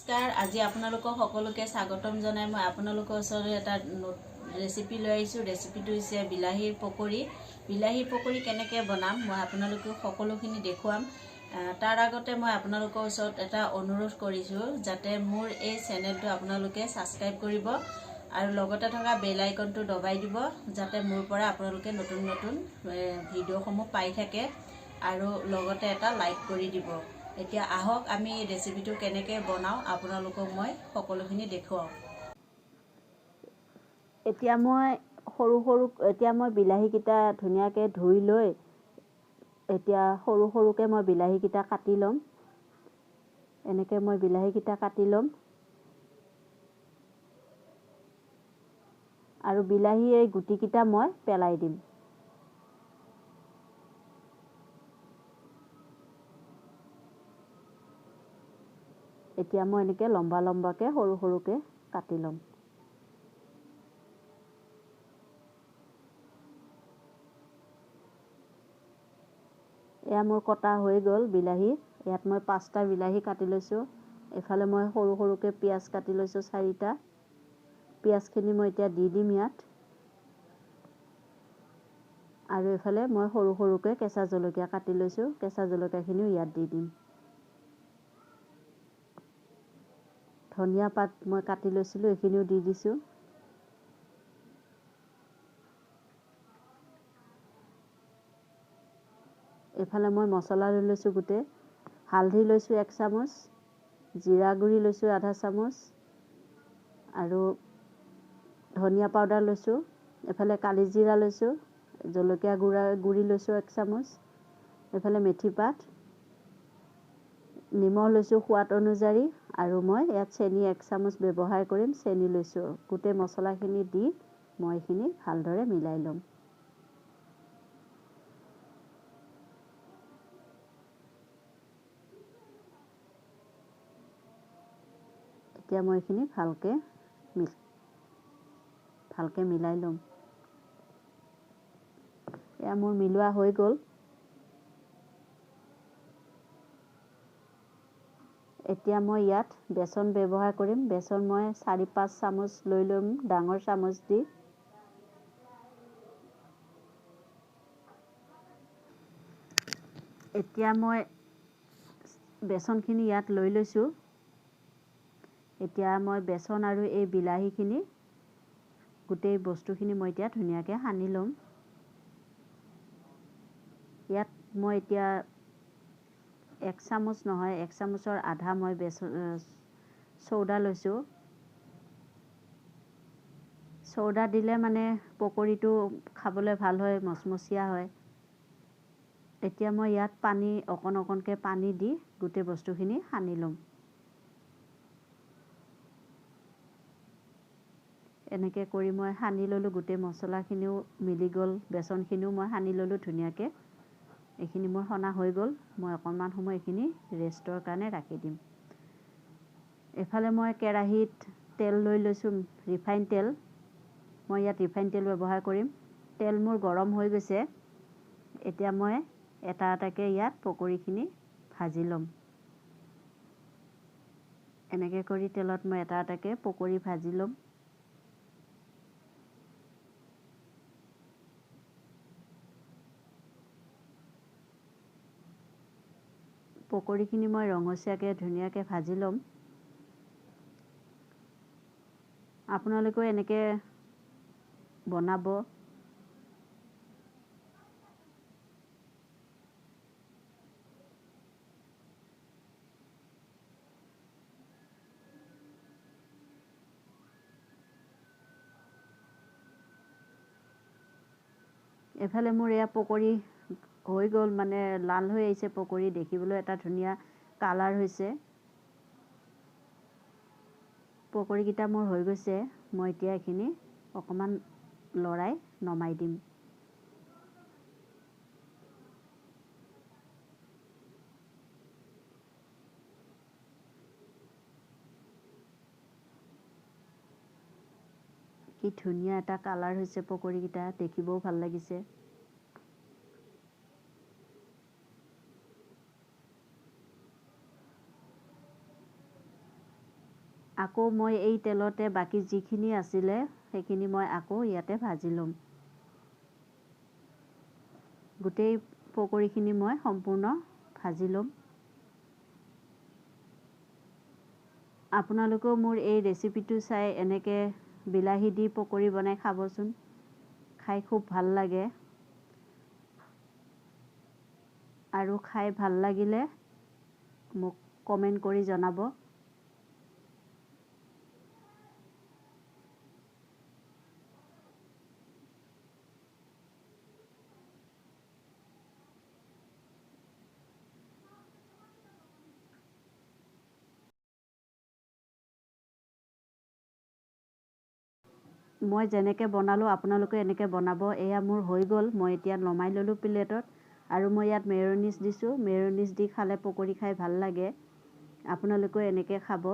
নমস্কাৰ আজি আপোনালোকক সকলোকে স্বাগতম জনাই মই আপোনালোকৰ ওচৰলৈ এটা ৰেচিপি লৈ আহিছোঁ। ৰেচিপিটো হৈছে বিলাহীৰ পকৰি। বিলাহীৰ পকৰি কেনেকৈ বনাম মই আপোনালোকক সকলোখিনি দেখুৱাম। তাৰ আগতে মই আপোনালোকৰ ওচৰত এটা অনুৰোধ কৰিছোঁ যাতে মোৰ এই চেনেলটো আপোনালোকে ছাবস্ক্ৰাইব কৰিব আৰু লগতে থকা বেল আইকনটো দবাই দিব যাতে মোৰ পৰা আপোনালোকে নতুন নতুন ভিডিঅ'সমূহ পাই থাকে আৰু লগতে এটা লাইক কৰি দিব। এতিয়া আহক আমি ৰেচিপিটো কেনেকৈ বনাওঁ আপোনালোকক মই সকলোখিনি দেখুৱাওঁ। এতিয়া মই বিলাহীকেইটা ধুনীয়াকৈ ধুই লৈ এতিয়া সৰু সৰুকৈ মই বিলাহীকেইটা কাটি ল'ম। এনেকৈ মই বিলাহীকেইটা কাটি ল'ম আৰু বিলাহী এই গুটিকেইটা মই পেলাই দিম। এতিয়া মই এনেকৈ লম্বা লম্বাকৈ সৰু সৰুকৈ কাটি ল'ম। এয়া মোৰ কটা হৈ গ'ল বিলাহী। ইয়াত মই 5টা বিলাহী কাটি লৈছোঁ। এফালে মই সৰু সৰুকৈ পিঁয়াজ কাটি লৈছোঁ 4টা। পিঁয়াজখিনি মই এতিয়া দি দিম ইয়াত। আৰু এফালে মই সৰু সৰুকৈ কেঁচা জলকীয়া কাটি লৈছোঁ। কেঁচা জলকীয়াখিনিও ইয়াত দি দিম। ধনিয়া পাত মই কাটি লৈছিলোঁ এইখিনিও দি দিছোঁ। এফালে মই মছলা লৈ লৈছোঁ গোটেই। হালধি লৈছোঁ 1 চামুচ, জিৰা গুড়ি লৈছোঁ আধা চামুচ আৰু ধনিয়া পাউডাৰ লৈছোঁ। এফালে কালি জিৰা লৈছোঁ, জলকীয়া গুড়ি লৈছোঁ 1 চামুচ, এফালে মেথি পাত, নিমখ লৈছোঁ সোৱাদ অনুযায়ী আৰু মই ইয়াত চেনি 1 চামুচ ব্যৱহাৰ কৰিম। চেনি লৈছোঁ। গোটেই মছলাখিনি দি মই এইখিনি ভালদৰে মিলাই ল'ম। এতিয়া মই এইখিনি ভালকৈ মিলাই ল'ম। এয়া মোৰ মিলোৱা হৈ গ'ল। এতিয়া মই ইয়াত বেচন ব্যৱহাৰ কৰিম। বেচন মই 4-5 চামুচ লৈ ল'ম ডাঙৰ চামুচ দি। এতিয়া মই বেচনখিনি ইয়াত লৈ লৈছোঁ। এতিয়া মই বেচন আৰু এই বিলাহীখিনি গোটেই বস্তুখিনি মই এতিয়া ধুনীয়াকৈ সানি ল'ম। ইয়াত মই এতিয়া 1 চামুচ নহয় 1 চামুচৰ আধা মই চৌদা লৈছোঁ। চৌদা দিলে মানে পকৰিটো খাবলৈ ভাল হয়, মচমচীয়া হয়। এতিয়া মই ইয়াত অকণকৈ পানী দি গোটেই বস্তুখিনি সানি ল'ম। এনেকৈ কৰি মই সানি ল'লোঁ। গোটেই মছলাখিনিও মিলি গ'ল, বেচনখিনিও মই সানি ল'লোঁ ধুনীয়াকৈ। এইখিনি মোৰ সনা হৈ গ'ল। মই অকণমান সময় এইখিনি ৰেষ্টৰ কাৰণে ৰাখি দিম। এফালে মই কেৰাহীত তেল লৈ লৈছোঁ, ৰিফাইন তেল। মই ইয়াত ৰিফাইন তেল ব্যৱহাৰ কৰিম। তেল মোৰ গৰম হৈ গৈছে। এতিয়া মই এটা এটাকৈ ইয়াত পকৰিখিনি ভাজি ল'ম। এনেকৈ কৰি তেলত মই এটা এটাকৈ পকৰি ভাজি ল'ম। পকৰিখিনি মই ৰঙচীয়াকৈ ধুনীয়াকৈ ভাজি ল'ম। আপোনালোকেও এনেকৈ বনাব। এফালে মোৰ এয়া পকৰি হৈ গ'ল, মানে লাল হৈ আহিছে পকৰি। দেখিবলৈ এটা ধুনীয়া কালাৰ হৈছে। পকৰিকেইটা মোৰ হৈ গৈছে। মই এতিয়া এইখিনি অকণমান লৰাই নমাই দিম। কি ধুনীয়া এটা কালাৰ হৈছে পকৰিকেইটা, দেখিবও ভাল লাগিছে। আকৌ মই এই তেলতে বাকি যিখিনি আছিলে সেইখিনি মই আকৌ ইয়াতে ভাজি ল'ম। গোটেই পকৰিখিনি মই সম্পূৰ্ণ ভাজি ল'ম। আপোনালোকেও মোৰ এই ৰেচিপিটো চাই এনেকৈ বিলাহী দি পকৰি বনাই খাবচোন, খাই খুব ভাল লাগে। আৰু খাই ভাল লাগিলে মোক কমেণ্ট কৰি জনাব। মই যেনেকৈ বনালোঁ আপোনালোকে এনেকৈ বনাব। এয়া মোৰ হৈ গ'ল, মই এতিয়া নমাই ল'লোঁ প্লেটত। আৰু মই ইয়াত মেয়নিজ দিছোঁ। মেয়নিজ দি খালে পকৰি খাই ভাল লাগে, আপোনালোকেও এনেকৈ খাব।